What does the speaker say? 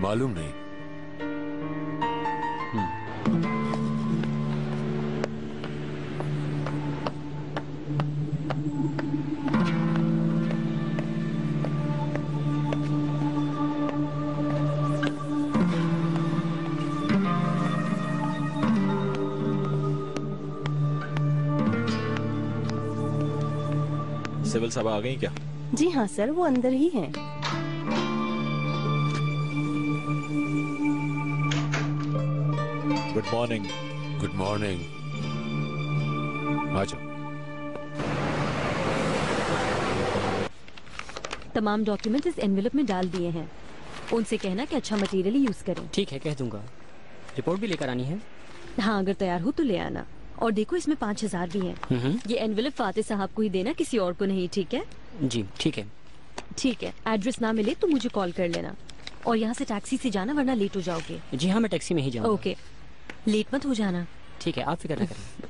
मालूम नहीं। सिविल साहब आ गई क्या? जी हाँ सर, वो अंदर ही हैं। Good morning. Good morning. आ जाओ। तमाम डॉक्यूमेंट्स इस एनवेलप में डाल दिए हैं। उनसे कहना कि अच्छा मटेरियल ही यूज करें। ठीक है, कह दूंगा। रिपोर्ट भी लेकर आनी है? हाँ, अगर तैयार हो तो ले आना। और देखो, इसमें 5000 भी हैं। ये एनवेलप फातिह साहब को ही देना, किसी और को नहीं, ठीक है? जी ठीक है। ठीक है, एड्रेस ना मिले तो मुझे कॉल कर लेना। और यहाँ से टैक्सी से जाना, वरना लेट हो जाओगे। जी हाँ, मैं टैक्सी में ही जाऊंगा। ओके, लेट मत हो जाना। ठीक है, आप फिक्र न करें।